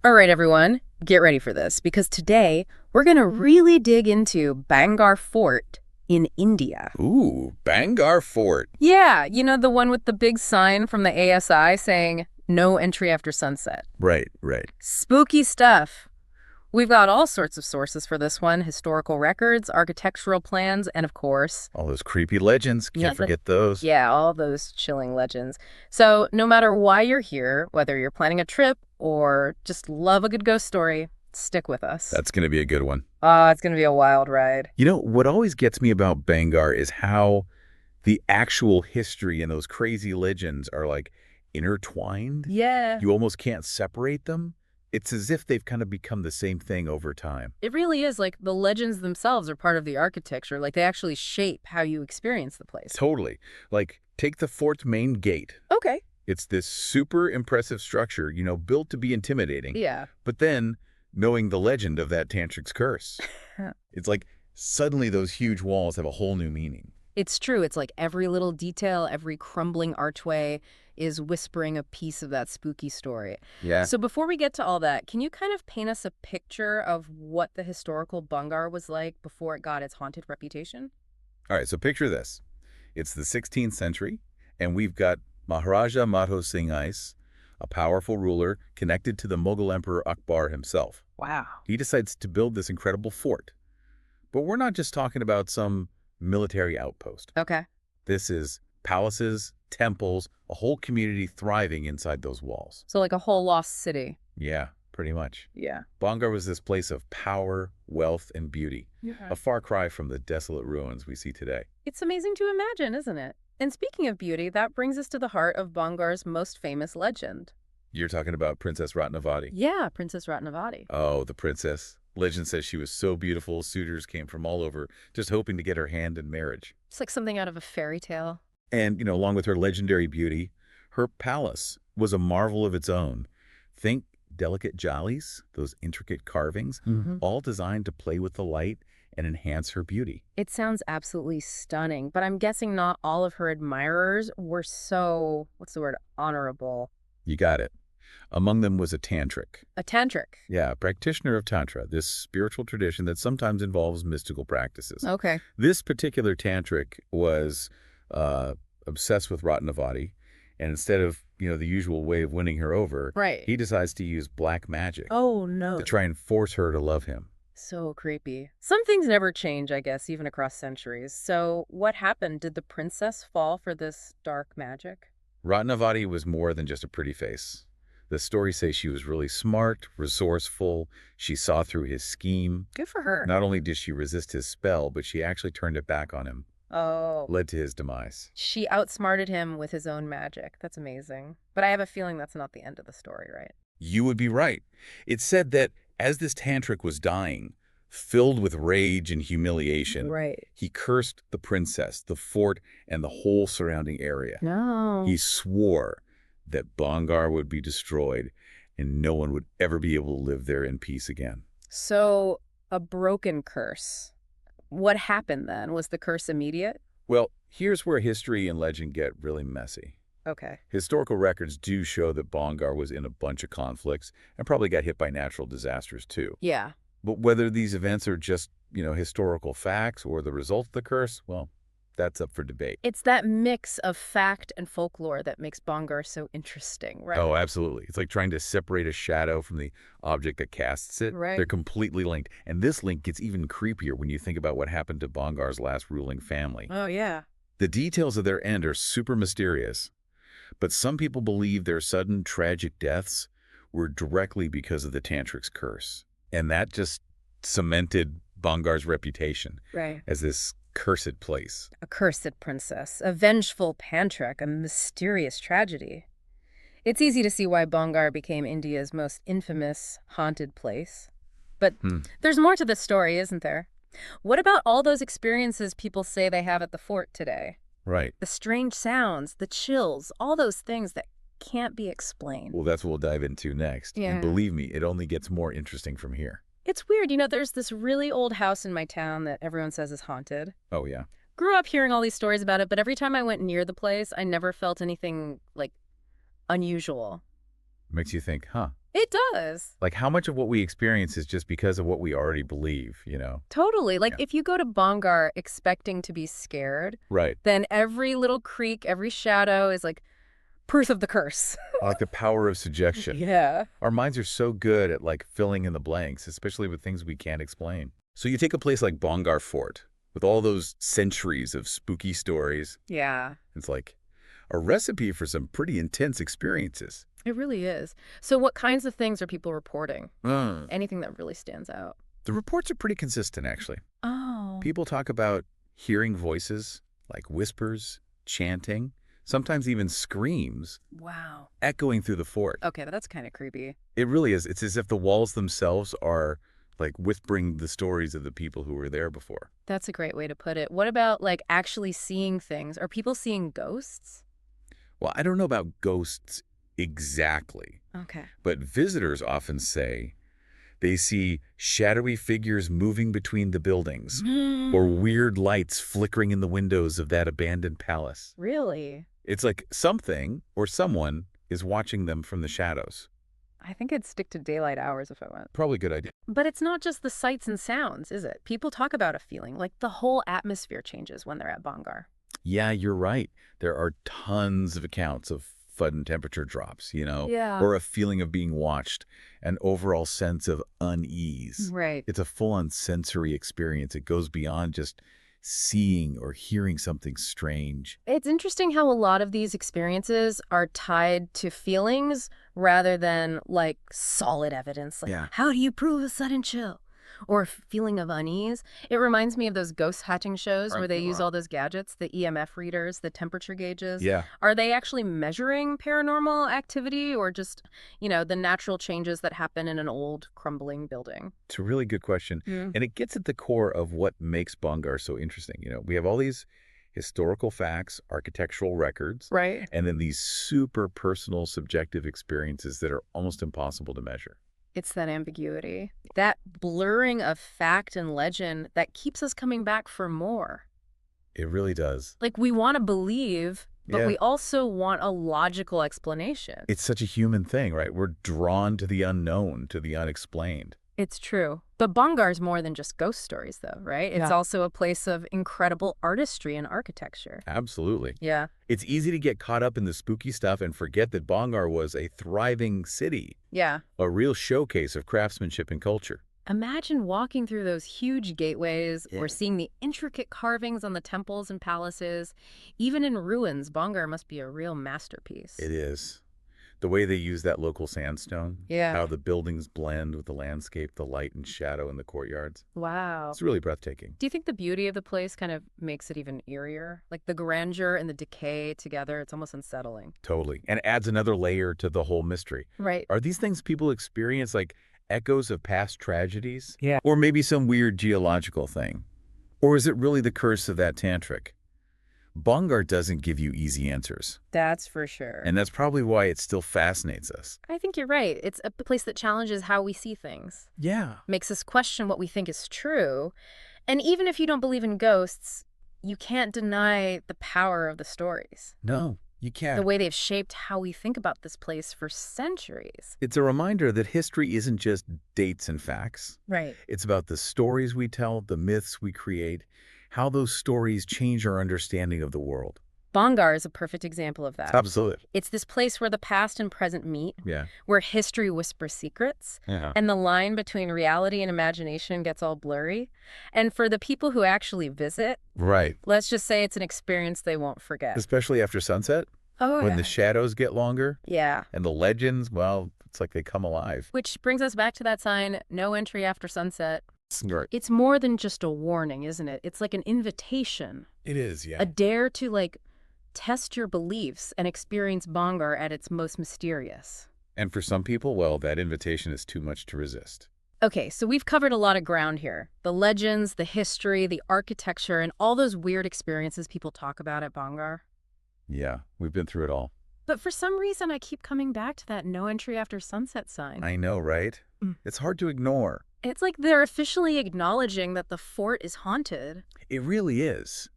All right, everyone, get ready for this because today we're going to really dig into Bangar Fort in India. Ooh, Bangarh Fort. Yeah, the one with the big sign from the ASI saying no entry after sunset. Right, right. Spooky stuff. We've got all sorts of sources for this one: historical records, architectural plans, and of course, All those creepy legends. yeah, Can't forget those. yeah, all those chilling legends. So, no matter why you're here, whether you're planning a trip or just love a good ghost story, stick with us. That's going to be a good one. It's going to be a wild ride. You know, what always gets me about Bangarh is how the actual history and those crazy legends are like intertwined. Yeah, You almost can't separate them. It's as if they've kind of become the same thing over time. it really is. Like the legends themselves are part of the architecture. Like they actually shape how you experience the place. Totally. Like, take the fort's main gate. Okay. It's this super impressive structure, built to be intimidating. Yeah. But then, knowing the legend of that tantric's curse, it's like suddenly those huge walls have a whole new meaning. It's true. It's like every little detail, every crumbling archway is whispering a piece of that spooky story. Yeah. So before we get to all that, can you kind of paint us a picture of what the historical Bangar was like before it got its haunted reputation? All right, so picture this. It's the 16th century, and we've got Maharaja Madho Singh Ice, a powerful ruler connected to the Mughal Emperor Akbar himself. Wow. He decides to build this incredible fort. But we're not just talking about some military outpost. Okay. This is palaces, temples, a whole community thriving inside those walls. So like a whole lost city. Yeah, pretty much. Yeah. Bangarh was this place of power, wealth, and beauty, a far cry from the desolate ruins we see today. It's amazing to imagine, isn't it? And speaking of beauty, that brings us to the heart of Bangar's most famous legend. You're talking about Princess Ratnavati. Yeah, Princess Ratnavati. Oh, the princess. Legend says she was so beautiful, suitors came from all over, just hoping to get her hand in marriage. It's like something out of a fairy tale. And, along with her legendary beauty, her palace was a marvel of its own. Think delicate jollies, those intricate carvings, all designed to play with the light and enhance her beauty. It sounds absolutely stunning, but I'm guessing not all of her admirers were so, what's the word, honorable. You got it. Among them was a tantric. A tantric. Yeah, a practitioner of Tantra, this spiritual tradition that sometimes involves mystical practices. Okay. This particular tantric was obsessed with Ratnavati, and instead of, the usual way of winning her over, Right. he decides to use black magic Oh, no. to try and force her to love him. So creepy. Some things never change, I guess, even across centuries. So what happened? Did the princess fall for this dark magic? Ratnavati was more than just a pretty face. The stories say she was really smart, resourceful. She saw through his scheme. Good for her. Not only did she resist his spell, but she actually turned it back on him, Oh. led to his demise. She outsmarted him with his own magic. That's amazing. But I have a feeling that's not the end of the story, right? You would be right. It's said that as this tantric was dying, filled with rage and humiliation, Right. he cursed the princess, the fort, and the whole surrounding area. No. He swore that Bangarh would be destroyed and no one would ever be able to live there in peace again. So, a broken curse. What happened then? Was the curse immediate? Well, here's where history and legend get really messy. Okay. Historical records do show that Bangarh was in a bunch of conflicts and probably got hit by natural disasters too. Yeah. But whether these events are just, historical facts or the result of the curse, well, that's up for debate. It's that mix of fact and folklore that makes Bangar so interesting, right? Oh, absolutely. It's like trying to separate a shadow from the object that casts it. Right. They're completely linked. And this link gets even creepier when you think about what happened to Bangarh's last ruling family. Oh, yeah. The details of their end are super mysterious, but some people believe their sudden tragic deaths were directly because of the tantric's curse. And that just cemented Bangarh's reputation Right. as this cursed place. A cursed princess, a vengeful pantric, a mysterious tragedy. It's easy to see why Bangar became India's most infamous haunted place. But there's more to this story, isn't there? What about all those experiences people say they have at the fort today? Right. The strange sounds, the chills, all those things that can't be explained. Well, that's what we'll dive into next. Yeah. And believe me, it only gets more interesting from here. It's weird, there's this really old house in my town that everyone says is haunted. Oh, yeah. Grew up hearing all these stories about it, but every time I went near the place, I never felt anything, unusual. Makes you think, huh? It does. Like, how much of what we experience is just because of what we already believe, you know? Totally. Like, Yeah. if you go to Bongar expecting to be scared, Right. then every little creak, every shadow is like proof of the curse. Like the power of suggestion. Yeah. Our minds are so good at, like, filling in the blanks, especially with things we can't explain. So you take a place like Bongar Fort, with all those centuries of spooky stories. Yeah. It's like a recipe for some pretty intense experiences. It really is. So what kinds of things are people reporting? Mm. Anything that really stands out? The reports are pretty consistent, actually. Oh. People talk about hearing voices, like whispers, chanting, sometimes even screams, Wow. echoing through the fort. Okay, that's kind of creepy. It really is. It's as if the walls themselves are, like, whispering the stories of the people who were there before. That's a great way to put it. What about, like, actually seeing things? Are people seeing ghosts? Well, I don't know about ghosts exactly, Okay. but visitors often say they see shadowy figures moving between the buildings or weird lights flickering in the windows of that abandoned palace. Really? It's like something or someone is watching them from the shadows. I think I'd stick to daylight hours if I went. Probably a good idea. But it's not just the sights and sounds, is it? People talk about a feeling, like the whole atmosphere changes when they're at Bongar. Yeah, you're right. There are tons of accounts of sudden temperature drops, you know, Yeah. or a feeling of being watched, an overall sense of unease. Right. It's a full-on sensory experience. It goes beyond just seeing or hearing something strange. It's interesting how a lot of these experiences are tied to feelings rather than like solid evidence. Like, Yeah. how do you prove a sudden chill? Or a feeling of unease. It reminds me of those ghost hatching shows where they use all those gadgets, the EMF readers, the temperature gauges. Yeah. Are they actually measuring paranormal activity or just, the natural changes that happen in an old crumbling building? It's a really good question. Mm. And it gets at the core of what makes Bongar so interesting. You know, we have all these historical facts, architectural records, Right. and then these super personal, subjective experiences that are almost impossible to measure. It's that ambiguity, that blurring of fact and legend that keeps us coming back for more. It really does. Like, we want to believe, but Yeah. we also want a logical explanation. It's such a human thing, right? We're drawn to the unknown, to the unexplained. It's true. But Bongar's more than just ghost stories, though, right? It's Yeah. also a place of incredible artistry and architecture. Absolutely. Yeah. It's easy to get caught up in the spooky stuff and forget that Bongar was a thriving city, Yeah. a real showcase of craftsmanship and culture. Imagine walking through those huge gateways Yeah. or seeing the intricate carvings on the temples and palaces. Even in ruins, Bongar must be a real masterpiece. It is. The way they use that local sandstone, Yeah. how the buildings blend with the landscape, the light and shadow in the courtyards. Wow. It's really breathtaking. Do you think the beauty of the place kind of makes it even eerier? Like the grandeur and the decay together, it's almost unsettling. Totally. And it adds another layer to the whole mystery. Right. Are these things people experience like echoes of past tragedies? Yeah. Or maybe some weird geological thing? Or is it really the curse of that tantric? Bongar doesn't give you easy answers. That's for sure. And that's probably why it still fascinates us. I think you're right. It's a place that challenges how we see things, Yeah. makes us question what we think is true. And even if you don't believe in ghosts, you can't deny the power of the stories, No, you can't. the way they've shaped how we think about this place for centuries. It's a reminder that history isn't just dates and facts. Right. It's about the stories we tell, the myths we create, how those stories change our understanding of the world. Bongar is a perfect example of that. Absolutely. It's this place where the past and present meet, Yeah. where history whispers secrets, Yeah. and the line between reality and imagination gets all blurry. And for the people who actually visit, Right. let's just say it's an experience they won't forget. Especially after sunset, Oh, when the shadows get longer yeah. and the legends, well, it's like they come alive. Which brings us back to that sign, no entry after sunset. Right. It's more than just a warning, isn't it? It's like an invitation, It is, yeah. a dare to test your beliefs and experience Bongar at its most mysterious. And for some people, well, that invitation is too much to resist. Okay, so we've covered a lot of ground here. The legends, the history, the architecture, and all those weird experiences people talk about at Bongar. Yeah, we've been through it all. But for some reason, I keep coming back to that no entry after sunset sign. I know, right? Mm. It's hard to ignore. It's like they're officially acknowledging that the fort is haunted. It really is.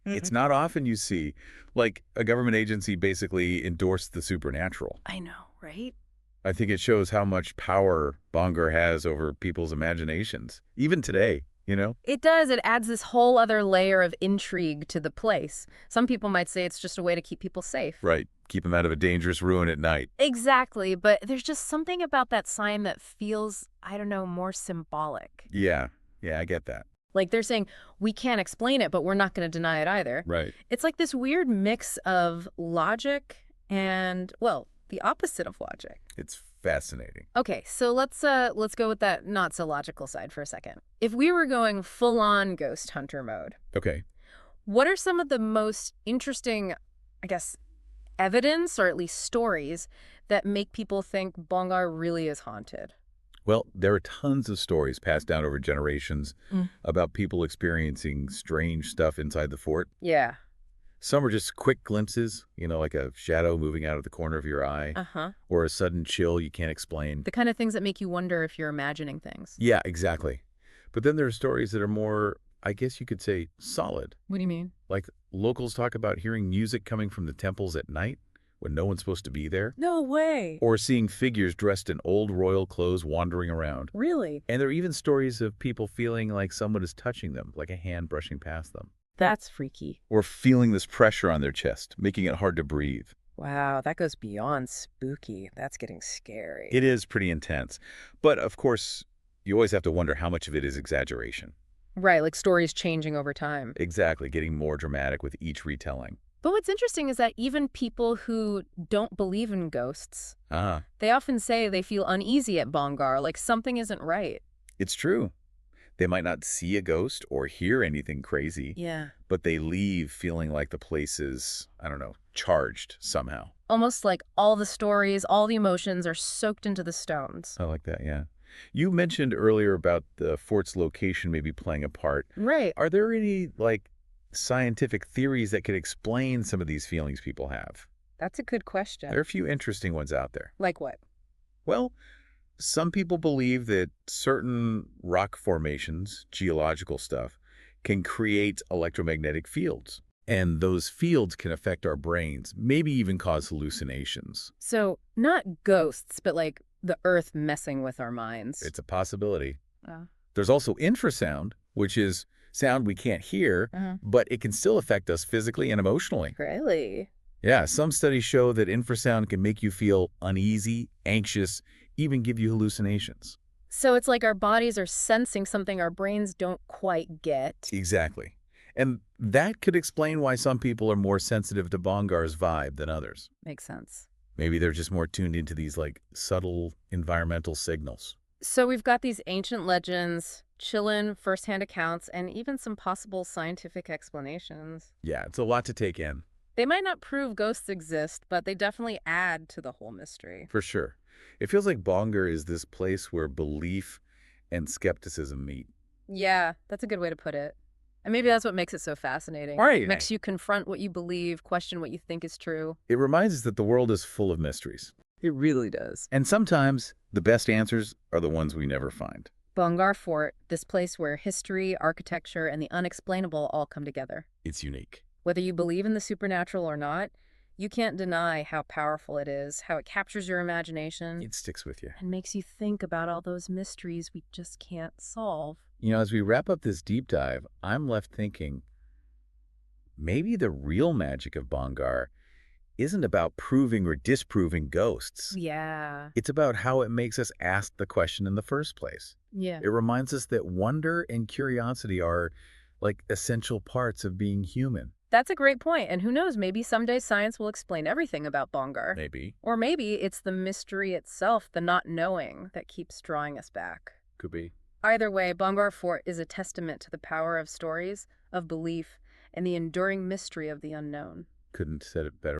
It's not often you see, like, a government agency basically endorse the supernatural. I know, right? I think it shows how much power Bhangar has over people's imaginations, even today, you know? It does. It adds this whole other layer of intrigue to the place. Some people might say it's just a way to keep people safe. Right. Keep them out of a dangerous ruin at night. Exactly, but there's just something about that sign that feels, I don't know, more symbolic. Yeah. Yeah, I get that. Like they're saying, we can't explain it, but we're not going to deny it either. Right. It's like this weird mix of logic and, well, the opposite of logic. It's fascinating. Okay, so let's go with that not so logical side for a second. If we were going full-on ghost hunter mode, Okay. what are some of the most interesting, I guess, evidence or at least stories that make people think Bhangar really is haunted? Well, there are tons of stories passed down over generations about people experiencing strange stuff inside the fort. Yeah. Some are just quick glimpses, like a shadow moving out of the corner of your eye, Uh-huh. or a sudden chill you can't explain. The kind of things that make you wonder if you're imagining things. Yeah, exactly. But then there are stories that are more, I guess you could say, solid. What do you mean? Like locals talk about hearing music coming from the temples at night when no one's supposed to be there, No way. or seeing figures dressed in old royal clothes wandering around. Really? And there are even stories of people feeling like someone is touching them, like a hand brushing past them. That's freaky. Or feeling this pressure on their chest, making it hard to breathe. Wow, that goes beyond spooky. That's getting scary. It is pretty intense. But of course, you always have to wonder how much of it is exaggeration. Right, like stories changing over time. Exactly, getting more dramatic with each retelling. But what's interesting is that even people who don't believe in ghosts, Ah, they often say they feel uneasy at Bhangar, like something isn't right. it's true. They might not see a ghost or hear anything crazy, Yeah. but they leave feeling like the place is, I don't know, charged somehow. Almost like all the stories, all the emotions are soaked into the stones. I like that, yeah. You mentioned earlier about the fort's location maybe playing a part. Right. Are there any, scientific theories that could explain some of these feelings people have? That's a good question. There are a few interesting ones out there. Like what? Well, some people believe that certain rock formations, geological stuff, can create electromagnetic fields. And those fields can affect our brains, maybe even cause hallucinations. So, not ghosts, but like the earth messing with our minds. It's a possibility. Oh. There's also infrasound, which is sound we can't hear, but it can still affect us physically and emotionally. Really? Yeah, some studies show that infrasound can make you feel uneasy, anxious, even give you hallucinations. So it's like our bodies are sensing something our brains don't quite get. Exactly. And that could explain why some people are more sensitive to Bhangar's vibe than others. Makes sense. Maybe they're just more tuned into these subtle environmental signals. So we've got these ancient legends, chillin', first-hand accounts, and even some possible scientific explanations. Yeah, it's a lot to take in. They might not prove ghosts exist, but they definitely add to the whole mystery. For sure. It feels like Bhangar is this place where belief and skepticism meet. Yeah, that's a good way to put it. And maybe that's what makes it so fascinating. Right. Makes you confront what you believe, question what you think is true. It reminds us that the world is full of mysteries. It really does. And sometimes the best answers are the ones we never find. Bhangar Fort, this place where history, architecture, and the unexplainable all come together. It's unique. Whether you believe in the supernatural or not, you can't deny how powerful it is, how it captures your imagination. It sticks with you. And makes you think about all those mysteries we just can't solve. As we wrap up this deep dive, I'm left thinking, maybe the real magic of Bhangar isn't about proving or disproving ghosts. Yeah. It's about how it makes us ask the question in the first place. Yeah. It reminds us that wonder and curiosity are essential parts of being human. That's a great point. And who knows, maybe someday science will explain everything about Bhangar. Maybe. Or maybe it's the mystery itself, the not knowing, that keeps drawing us back. Could be. Either way, Bhangar Fort is a testament to the power of stories, of belief, and the enduring mystery of the unknown. Couldn't have said it better.